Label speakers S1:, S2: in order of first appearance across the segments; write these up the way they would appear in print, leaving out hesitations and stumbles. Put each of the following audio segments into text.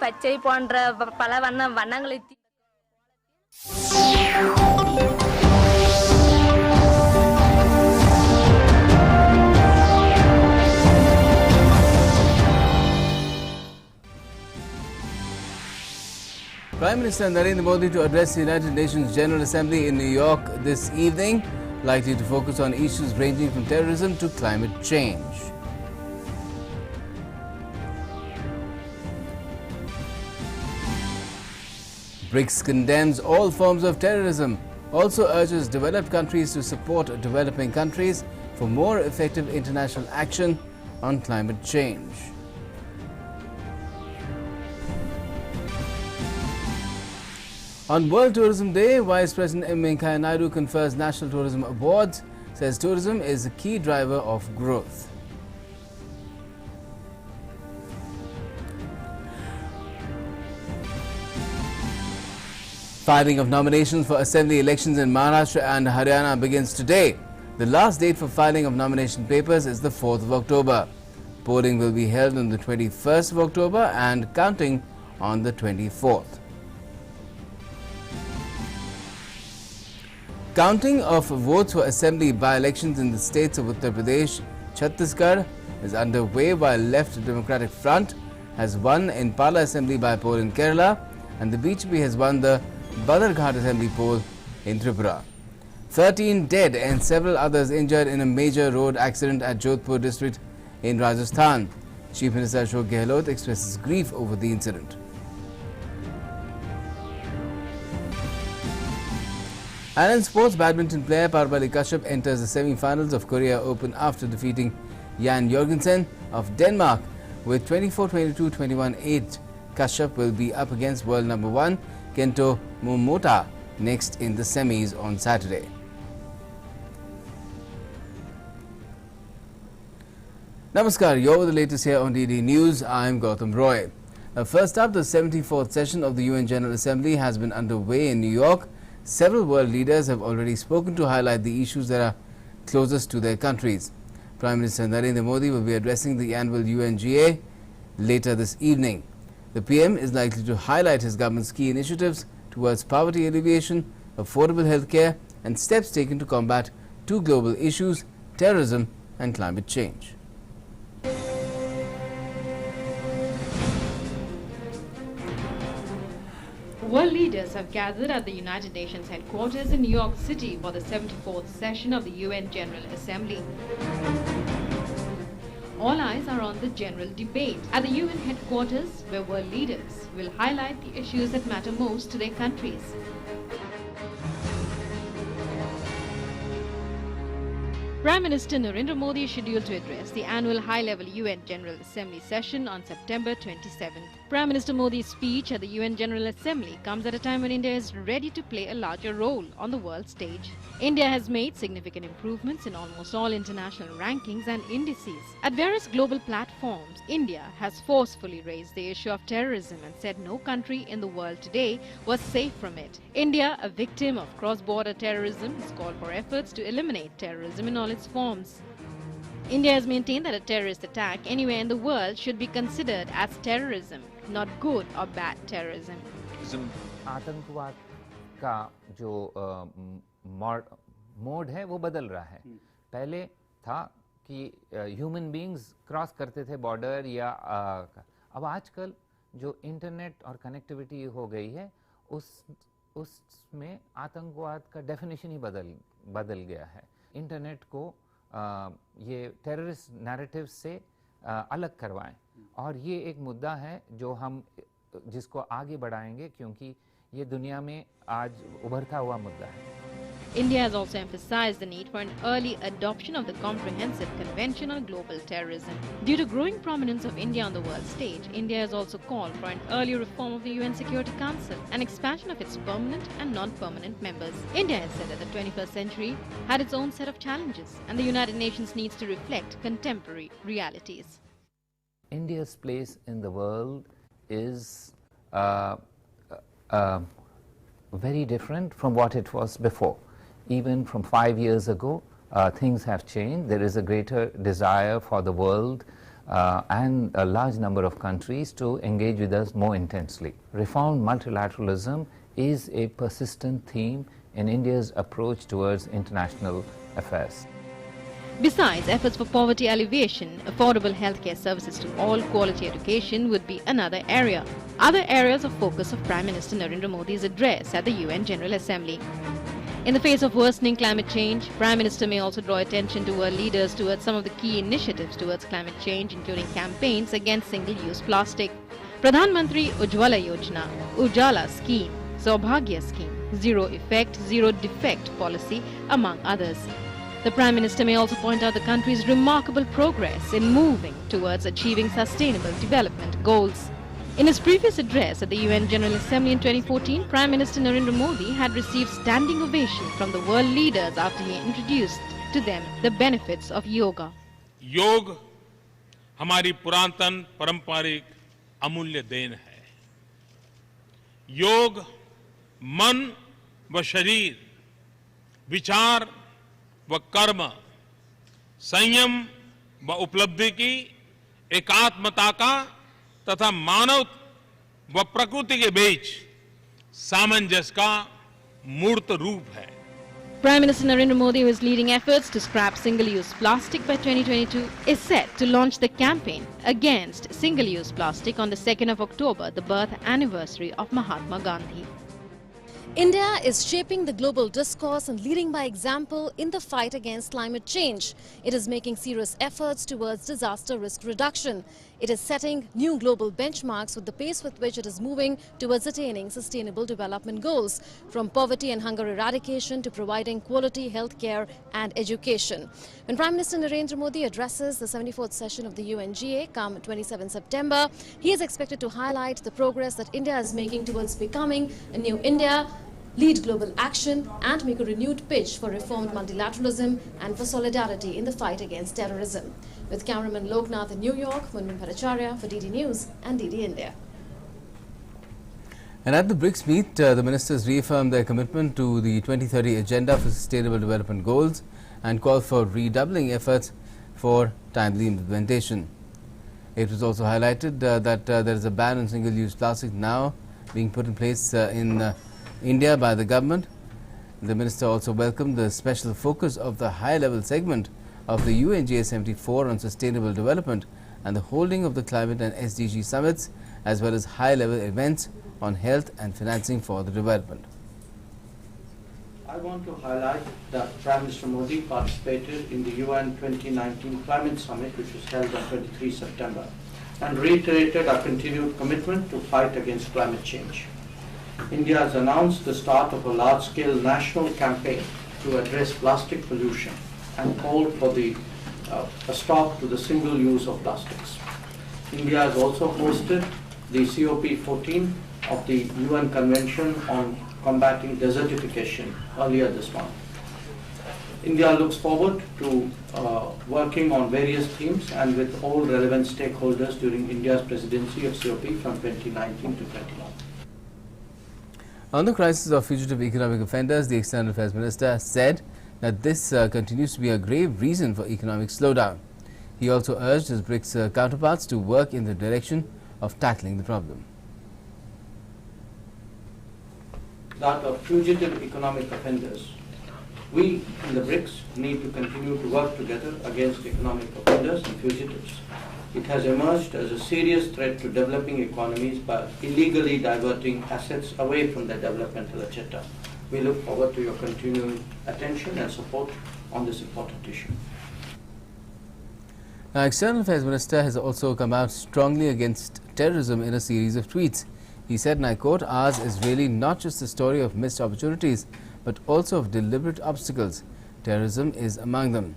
S1: பச்சை போன்ற பல வண்ணங்களை
S2: Prime Minister Narendra Modi to address the United Nations General Assembly in New York this evening, likely to focus on issues ranging from terrorism to climate change. BRICS condemns all forms of terrorism, also urges developed countries to support developing countries for more effective international action on climate change. On World Tourism Day, Vice President M. Venkaiah Naidu confers National Tourism Awards, says tourism is a key driver of growth. Filing of nominations for Assembly elections in Maharashtra and Haryana begins today. The last date for filing of nomination papers is the 4th of October. Polling will be held on the 21st of October and counting on the 24th. Counting of votes for Assembly by-elections in the states of Uttar Pradesh, Chhattisgarh is underway, while Left Democratic Front has won in Pala Assembly by-poll in Kerala and the BJP has won the Badarghat Assembly poll in Tripura. 13 dead and several others injured in a major road accident at Jodhpur district in Rajasthan. Chief Minister Ashok Gehlot expresses grief over the incident. And in sports, badminton player Parbali Kashyap enters the semi-finals of Korea Open after defeating Jan Jorgensen of Denmark with 24-22, 21-8. Kashyap will be up against world number 1 Kento Momota next in the semis on Saturday. Namaskar, you're with the latest here on DD News. I'm Gautam Roy. First up, the 74th session of the UN General Assembly has been underway in New York. Several world leaders have already spoken to highlight the issues that are closest to their countries. Prime Minister Narendra Modi will be addressing the annual UNGA later this evening. The PM is likely to highlight his government's key initiatives towards poverty alleviation, affordable healthcare, and steps taken to combat two global issues, terrorism and climate change.
S3: World leaders have gathered at the United Nations headquarters in New York City for the 74th session of the UN General Assembly. All eyes are on the general debate at the UN headquarters, where world leaders will highlight the issues that matter most to their countries. Prime Minister Narendra Modi is scheduled to address the annual high-level UN General Assembly session on September 27th. Prime Minister Modi's speech at the UN General Assembly comes at a time when India is ready to play a larger role on the world stage. India has made significant improvements in almost all international rankings and indices. At various global platforms, India has forcefully raised the issue of terrorism and said no country in the world today was safe from it. India, a victim of cross-border terrorism, has called for efforts to eliminate terrorism in all its forms. India has maintained that a terrorist attack anywhere in the world should be considered as terrorism, not good or bad terrorism.
S4: आतंकवाद का जो mode है वो बदल रहा है। पहले था कि ह्यूमन बीइंग्स क्रॉस करते थे बॉर्डर या अब आजकल जो इंटरनेट और कनेक्टिविटी हो गई है उसमें आतंकवाद का डेफिनेशन ही बदल गया है। इंटरनेट को ये टेररिस्ट नैरेटिव से अलग करवाएं और ये एक मुद्दा है जो हम जिसको आगे बढ़ाएंगे क्योंकि ये दुनिया में आज उभरता हुआ मुद्दा है।
S3: India has also emphasized the need for an early adoption of the Comprehensive Convention on Global Terrorism. Due to growing prominence of India on the world stage, India has also called for an early reform of the UN Security Council and expansion of its permanent and non-permanent members. India has said that the 21st century had its own set of challenges and the United Nations needs to reflect contemporary realities.
S4: India's place in the world is very different from what it was before. Even from 5 years ago, things have changed. There is a greater desire for the world and a large number of countries to engage with us more intensely. Reformed multilateralism is a persistent theme in India's approach towards international affairs.
S3: Besides, efforts for poverty alleviation, affordable healthcare services to all, quality education would be another area. Other areas of focus of Prime Minister Narendra Modi's address at the UN General Assembly. In the face of worsening climate change, Prime Minister may also draw attention to world leaders towards some of the key initiatives towards climate change, including campaigns against single-use plastic. Pradhan Mantri Ujjwala Yojana, Ujala Scheme, Saubhagya Scheme, Zero Effect, Zero Defect policy, among others. The Prime Minister may also point out the country's remarkable progress in moving towards achieving sustainable development goals. In his previous address at the UN General Assembly in 2014, Prime Minister Narendra Modi had received standing ovation from the world leaders after he introduced to them the benefits of yoga.
S5: योग हमारी पुरातन पारंपरिक अमूल्य then है। योग मन व शरीर, विचार व कर्म, संयम व उपलब्धि की एकात्मता का तथा मानव व प्रकृति के बीच सामंजस्य का मूर्त रूप है।
S3: Prime Minister Narendra Modi, who is leading efforts to scrap single-use plastic by 2022, is set to launch the campaign against single-use plastic on the 2nd of October, the birth anniversary of Mahatma Gandhi.
S6: India is shaping the global discourse and leading by example in the fight against climate change. It is making serious efforts towards disaster risk reduction. It is setting new global benchmarks with the pace with which it is moving towards attaining sustainable development goals, from poverty and hunger eradication to providing quality health care and education. When Prime Minister Narendra Modi addresses the 74th session of the UNGA come 27 September, he is expected to highlight the progress that India is making towards becoming a new India, lead global action and make a renewed pitch for reformed multilateralism and for solidarity in the fight against terrorism. With cameraman Loknath in New York, Munmin Bhattacharya for DD News and DD India.
S2: And at the BRICS meet, the ministers reaffirmed their commitment to the 2030 Agenda for Sustainable Development Goals and called for redoubling efforts for timely implementation. It was also highlighted that there is a ban on single-use plastic now being put in place in India by the government. The minister also welcomed the special focus of the high-level segment of the UNGA 74 on sustainable development and the holding of the climate and SDG summits, as well as high-level events on health and financing for the development.
S7: I want to highlight that Prime Minister Modi participated in the UN 2019 Climate Summit, which was held on 23 September, and reiterated our continued commitment to fight against climate change. India has announced the start of a large-scale national campaign to address plastic pollution and called for a stop to the single use of plastics. India has also hosted the COP14 of the UN Convention on Combating Desertification earlier this month. India looks forward to working on various themes and with all relevant stakeholders during India's presidency of COP from 2019 to 2021.
S2: On the crisis of fugitive economic offenders, the External Affairs Minister said that this continues to be a grave reason for economic slowdown. He also urged his BRICS counterparts to work in the direction of tackling the problem.
S7: That of fugitive economic offenders. We in the BRICS need to continue to work together against economic offenders and fugitives. It has emerged as a serious threat to developing economies by illegally diverting assets away from their developmental agenda. We look forward to your continuing attention and support on this important issue.
S2: Now, External Affairs Minister has also come out strongly against terrorism in a series of tweets. He said, and I quote, "Ours is really not just a story of missed opportunities, but also of deliberate obstacles. Terrorism is among them."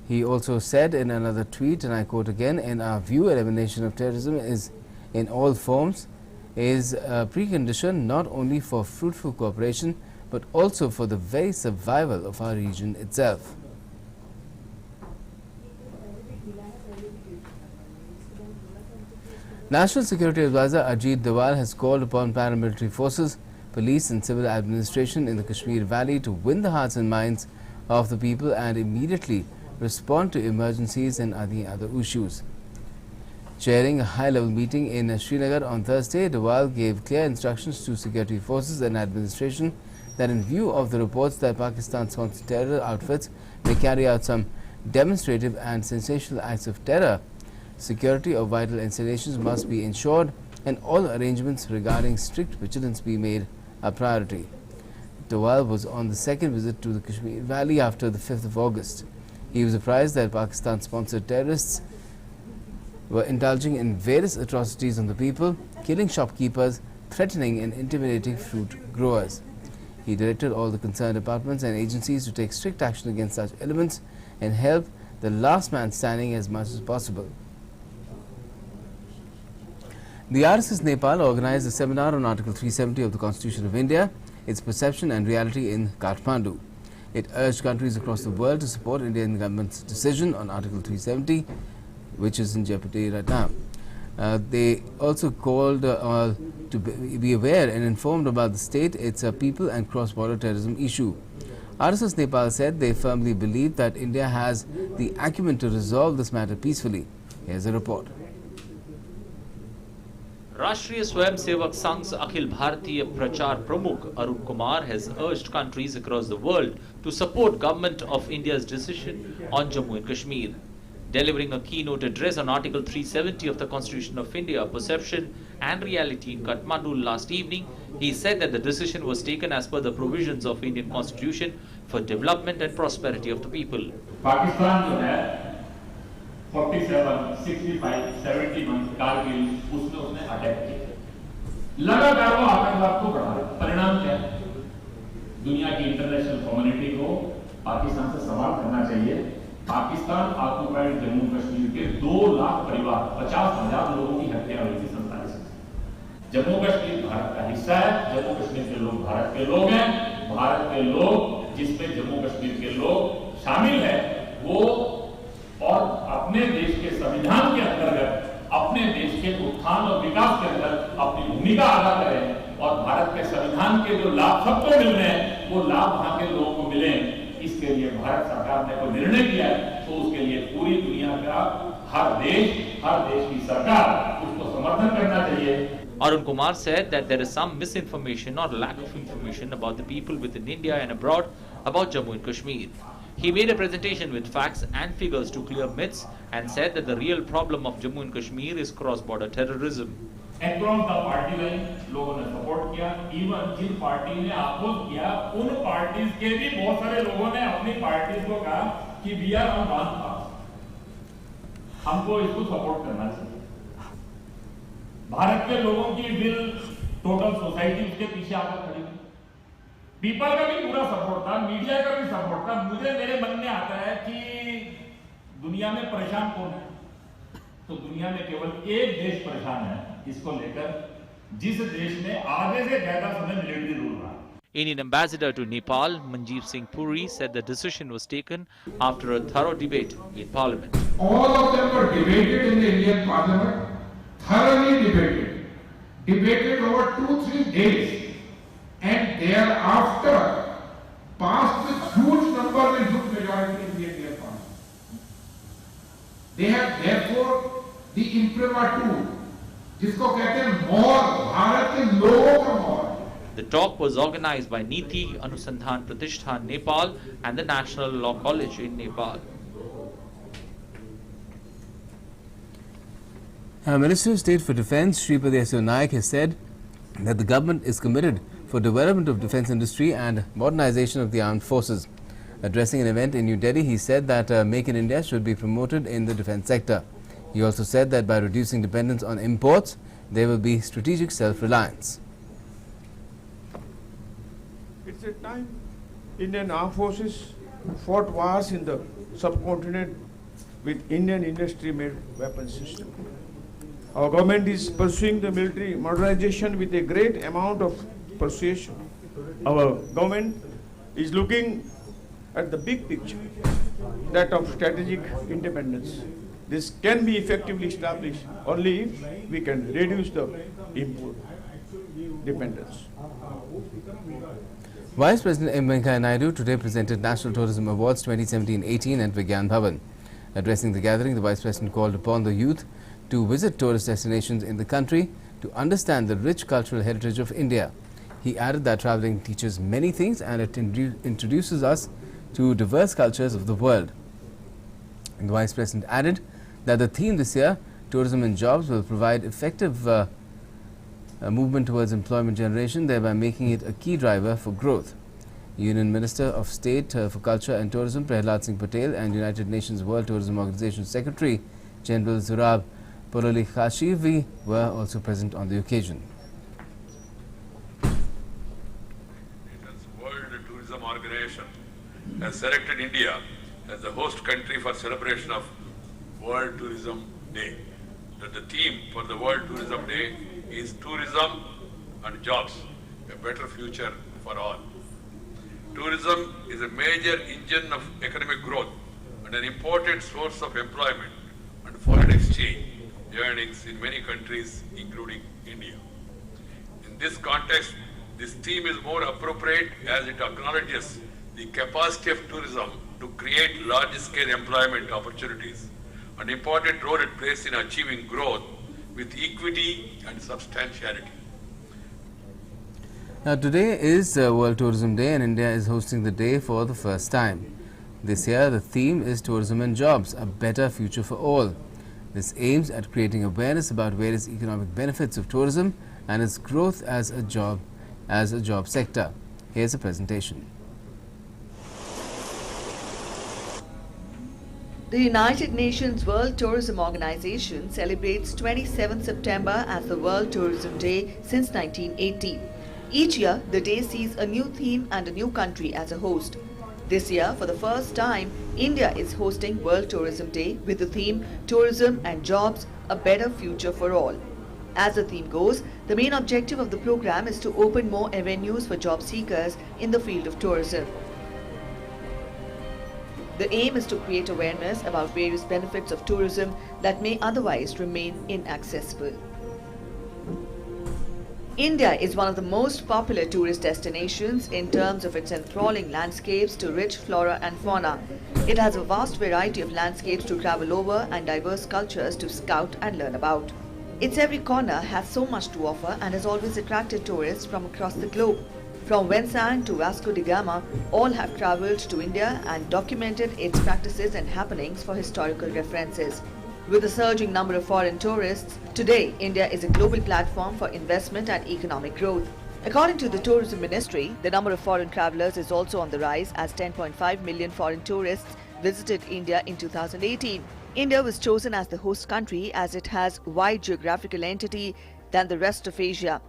S2: He also said in another tweet, and I quote again, "In our view, elimination of terrorism is in all forms is a precondition not only for fruitful cooperation, but also for the very survival of our region itself." National Security Advisor Ajit Doval has called upon paramilitary forces, police and civil administration in the Kashmir Valley to win the hearts and minds of the people and immediately respond to emergencies and other issues. Chairing a high-level meeting in Srinagar on Thursday, Doval gave clear instructions to security forces and administration that in view of the reports that Pakistan-sponsored terror outfits may carry out some demonstrative and sensational acts of terror, security of vital installations must be ensured and all arrangements regarding strict vigilance be made a priority. Doval was on the second visit to the Kashmir Valley after the 5th of August. He was apprised that Pakistan-sponsored terrorists were indulging in various atrocities on the people, killing shopkeepers, threatening and intimidating fruit growers. He directed all the concerned departments and agencies to take strict action against such elements and help the last man standing as much as possible. The RSS Nepal organized a seminar on Article 370 of the Constitution of India, its perception and reality in Kathmandu. It urged countries across the world to support Indian government's decision on Article 370, which is in jeopardy right now. They also called to be aware and informed about the state, its people and cross-border terrorism issue. RSS Nepal said they firmly believe that India has the acumen to resolve this matter peacefully. Here's a report.
S8: राष्ट्रीय स्वयंसेवक संघ's अखिल भारतीय प्रचार प्रमुख Arun Kumar has urged countries across the world to support government of India's decision on Jammu and Kashmir. Delivering a keynote address on Article 370 of the Constitution of India, Perception and Reality in Kathmandu last evening, he said that the decision was taken as per the provisions of Indian Constitution for development and prosperity of the people.
S9: Pakistan जो है 47, 65, 70 month Kargil उसने attack किया। लगातार वो आतंकवाद को बढ़ा रहा है। परिणाम क्या है? दुनिया की इंटरनेशनल कम्युनिटी को पाकिस्तान से सवाल करना चाहिए। पाकिस्तान ऑक्युपाइड जम्मू कश्मीर के 2 लाख परिवार 50,000 लोगों की हत्या हुई थी 47 से। जम्मू कश्मीर भारत का हिस्सा है। जम्मू कश्मीर के लोग भारत के लोग हैं। भारत के लोग जिसमें जम्मू कश्मीर के लोग शामिल हैं, वो और अपने देश के संविधान के अंतर्गत अपने देश के उत्थान और विकास के अंदर अपनी भूमिका अदा करें और भारत के संविधान के जो लाभ सबको मिल रहे हैं वो लाभ वहां के लोगों को मिले। इसके लिए भारत सरकार ने कोई निर्णय किया है तो उसके लिए पूरी दुनिया का हर देश की सरकार उसको समर्थन करना चाहिए।
S8: Arun Kumar said that there is some misinformation or lack of information about the people within India and abroad about Jammu and Kashmir. He made a presentation with facts and figures to clear myths and said that the real problem of Jammu and Kashmir is cross-border terrorism.
S9: Across the party line लोगों ने support किया। Even जिन party ने oppose किया उन parties के भी बहुत सारे लोगों ने अपनी पार्टीज को कहा कि we are on one path, हमको इसको सपोर्ट करना चाहिए। भारत के लोगों की विल टोटल सोसाइटी उसके पीछे आकर खड़ी थी। पीपल का भी पूरा सपोर्ट था, मीडिया का भी सपोर्ट था। मुझे मेरे मन में आता है कि दुनिया में परेशान कौन है? तो दुनिया में केवल एक देश परेशान है इसको लेकर, जिस देश में आधे से ज्यादा समय मिलिट्री रूल रहा।
S8: Indian ambassador to Nepal, Manjeev Singh Puri, said the decision was taken after a thorough debate in Parliament.
S10: All of them were debated in the Indian Parliament, thoroughly debated over 2-3 days, and thereafter passed with huge numbers and huge majority in the Indian Parliament. They have therefore the imprimatur, जिसको कहते हैं मोहर, भारत के लोगों का मोहर।
S8: The talk was organized by Niti Anusandhan Pratishthan Nepal and the National Law College in Nepal.
S2: Minister of State for Defence Shripadi Yesso Naik has said that the government is committed for development of defence industry and modernization of the armed forces. Addressing an event in New Delhi, he said that Make in India should be promoted in the defence sector. He also said that by reducing dependence on imports, there will be strategic self-reliance.
S11: It's a time Indian armed forces fought wars in the subcontinent with Indian industry-made weapon system. Our government is pursuing the military modernization with a great amount of persuasion. Our government is looking at the big picture, that of strategic independence. This can be effectively established only if we can reduce the import dependence.
S2: Vice President M. Venkaiah Naidu today presented National Tourism Awards 2017-18 at Vigyan Bhavan. Addressing the gathering, the Vice President called upon the youth to visit tourist destinations in the country to understand the rich cultural heritage of India. He added that traveling teaches many things and it introduces us to diverse cultures of the world. And the Vice President added that the theme this year, tourism and jobs, will provide effective movement towards employment generation, thereby making it a key driver for growth. Union Minister of State for Culture and Tourism Prahlad Singh Patel and United Nations World Tourism Organization Secretary General Zurab Porolikashvili were also present on the occasion.
S12: World Tourism Organization has selected India as the host country for celebration of World Tourism Day. The theme for the World Tourism Day is tourism and jobs, a better future for all. Tourism is a major engine of economic growth and an important source of employment and foreign exchange earnings in many countries, including India. In this context, this theme is more appropriate as it acknowledges the capacity of tourism to create large-scale employment opportunities, an important role it plays in achieving growth with equity and substantiality.
S2: Now, today is World Tourism Day and India is hosting the day for the first time. This year, the theme is Tourism and Jobs, a better future for all. This aims at creating awareness about various economic benefits of tourism and its growth as a job sector. Here's a presentation.
S13: The United Nations World Tourism Organization celebrates 27 September as the World Tourism Day since 1980. Each year, the day sees a new theme and a new country as a host. This year, for the first time, India is hosting World Tourism Day with the theme Tourism and Jobs, a Better Future for All. As the theme goes, the main objective of the program is to open more avenues for job seekers in the field of tourism. The aim is to create awareness about various benefits of tourism that may otherwise remain inaccessible. India is one of the most popular tourist destinations in terms of its enthralling landscapes to rich flora and fauna. It has a vast variety of landscapes to travel over and diverse cultures to scout and learn about. Its every corner has so much to offer and has always attracted tourists from across the globe. From Vensang to Vasco da Gama, all have travelled to India and documented its practices and happenings for historical references. With a surging number of foreign tourists, today India is a global platform for investment and economic growth. According to the Tourism Ministry, the number of foreign travellers is also on the rise as 10.5 million foreign tourists visited India in 2018. India was chosen as the host country as it has wide geographical entity than the rest of Asia.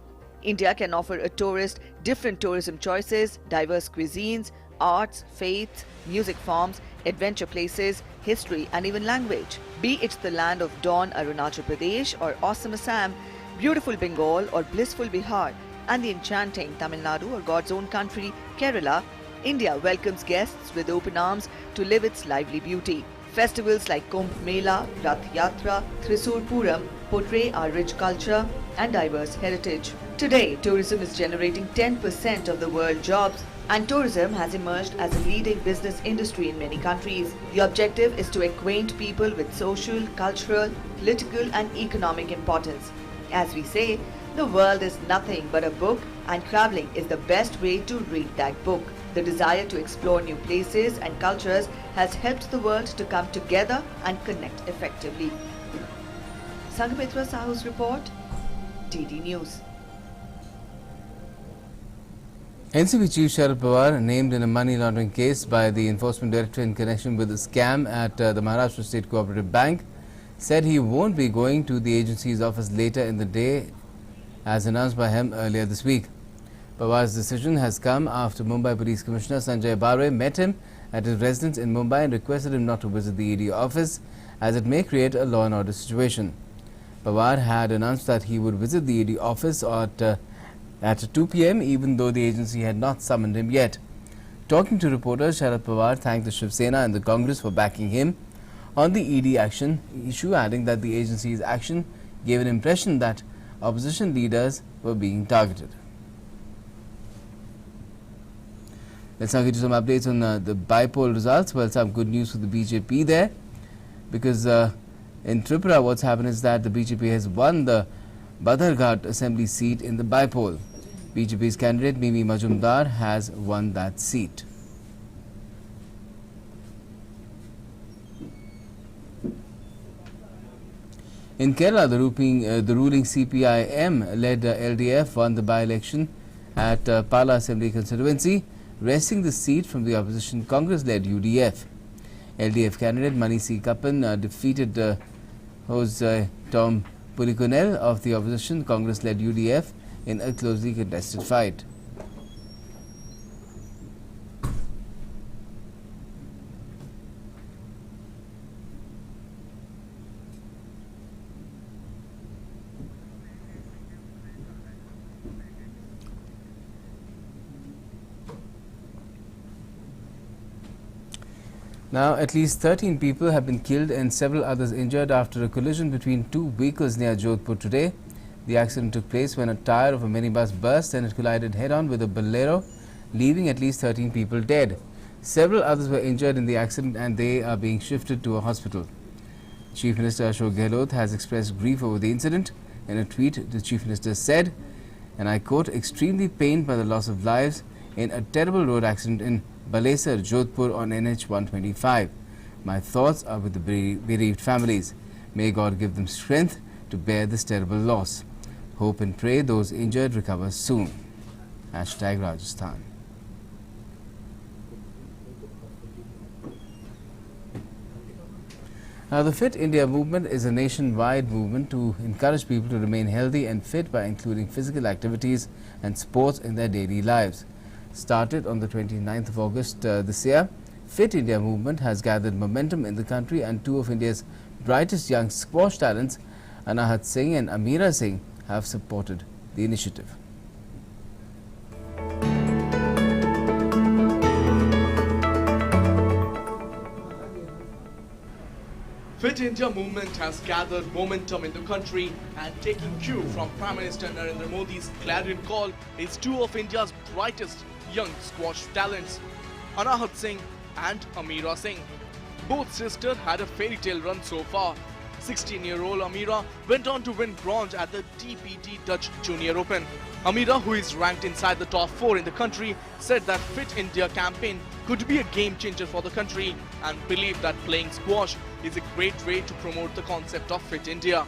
S13: India can offer a tourist different tourism choices, diverse cuisines, arts, faiths, music forms, adventure places, history and even language. Be it the land of dawn Arunachal Pradesh or awesome Assam, beautiful Bengal or blissful Bihar, and the enchanting Tamil Nadu or God's own country, Kerala, India welcomes guests with open arms to live its lively beauty. Festivals like Kumbh Mela, Rath Yatra, Thrissur Puram portray our rich culture and diverse heritage. Today, tourism is generating 10% of the world jobs, and tourism has emerged as a leading business industry in many countries. The objective is to acquaint people with social, cultural, political and economic importance. As we say, the world is nothing but a book and travelling is the best way to read that book. The desire to explore new places and cultures has helped the world to come together and connect effectively. Sangamitra Sahu's report, DD News.
S2: NCP Chief Sharad Pawar, named in a money laundering case by the Enforcement Directorate in connection with a scam at the Maharashtra State Cooperative Bank, said he won't be going to the agency's office later in the day as announced by him earlier this week. Pawar's decision has come after Mumbai Police Commissioner Sanjay Barwe met him at his residence in Mumbai and requested him not to visit the ED office as it may create a law and order situation. Pawar had announced that he would visit the ED office at 2 p.m. even though the agency had not summoned him yet. Talking to reporters, Sharad Pawar thanked the Shiv Sena and the Congress for backing him on the ED action issue, adding that the agency's action gave an impression that opposition leaders were being targeted. Let's now get to some updates on the by-poll results. Well, some good news for the BJP there, because In Tripura, what's happened is that the BJP has won the Badharghat assembly seat in the by-poll. BJP's candidate Mimi Majumdar has won that seat. In Kerala, the ruling CPIM-led LDF won the by-election at Pala Assembly constituency, wresting the seat from the opposition Congress-led UDF. LDF candidate Mani C. Kappan defeated Jose Tom Pulikunel of the opposition Congress-led UDF in a closely contested fight. Now, at least 13 people have been killed and several others injured after a collision between two vehicles near Jodhpur today. The accident took place when a tire of a minibus burst and it collided head-on with a Bolero, leaving at least 13 people dead. Several others were injured in the accident and they are being shifted to a hospital. Chief Minister Ashok Gehlot has expressed grief over the incident. In a tweet, the Chief Minister said, and I quote, "Extremely pained by the loss of lives in a terrible road accident in Balesar, Jodhpur on NH 125. My thoughts are with the bereaved families. May God give them strength to bear this terrible loss. Hope and pray those injured recover soon." Hashtag Rajasthan. Now, the Fit India movement is a nationwide movement to encourage people to remain healthy and fit by including physical activities and sports in their daily lives. Started on the 29th of August this year, Fit India movement has gathered momentum in the country and two of India's brightest young squash talents, Anahat Singh and Amira Singh, have supported the initiative.
S14: Fit India movement has gathered momentum in the country and taking cue from Prime Minister Narendra Modi's clarion call is two of India's brightest young squash talents, Anahat Singh and Amira Singh. Both sisters had a fairy tale run so far. 16-year-old Amira went on to win bronze at the TPT Dutch Junior Open. Amira, who is ranked inside the top 4 in the country, said that Fit India campaign could be a game changer for the country and believed that playing squash is a great way to promote the concept of Fit India.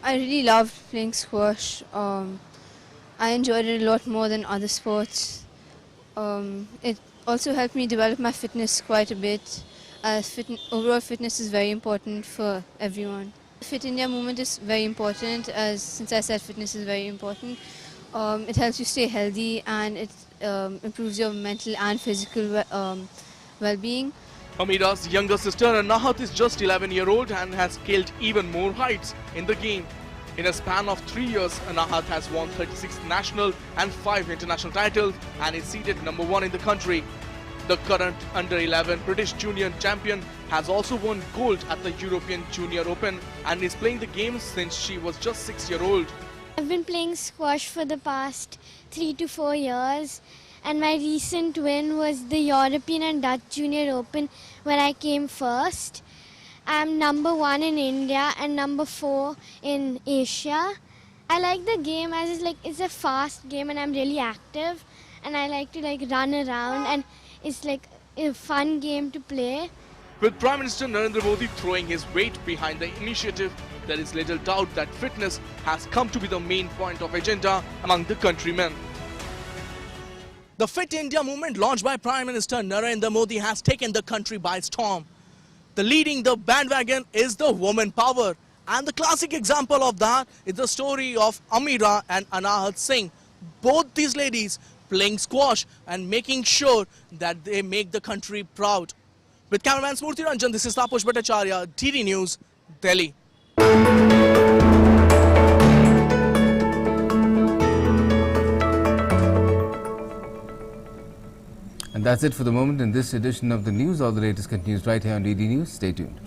S15: I really loved playing squash. I enjoyed it a lot more than other sports. It also helped me develop my fitness quite a bit. Overall fitness is very important for everyone. The Fit India movement is very important, as since I said fitness is very important. It helps you stay healthy and it improves your mental and physical well-being.
S14: Amira's younger sister Anahat is just 11-year-old and has scaled even more heights in the game. In a span of 3 years, Anahat has won 36 national and 5 international titles and is seated #1 in the country. The current under-11 British junior champion has also won gold at the European Junior Open and is playing the game since she was just 6-year-old.
S16: I've been playing squash for the past 3 to 4 years, and my recent win was the European and Dutch Junior Open where I came first. I'm #1 in India and #4 in Asia. I like the game as it's a fast game and I'm really active and I like to run around and it's a fun game to play.
S14: With Prime Minister Narendra Modi throwing his weight behind the initiative, there is little doubt that fitness has come to be the main point of agenda among the countrymen. The Fit India movement launched by Prime Minister Narendra Modi has taken the country by storm. Leading the bandwagon is the woman power. And the classic example of that is the story of Amira and Anahat Singh. Both these ladies playing squash and making sure that they make the country proud. With cameraman Smurti Ranjan, this is Taposh Bhattacharya, DD News, Delhi.
S2: And that's it for the moment in this edition of the news. All the latest continues right here on DD News. Stay tuned.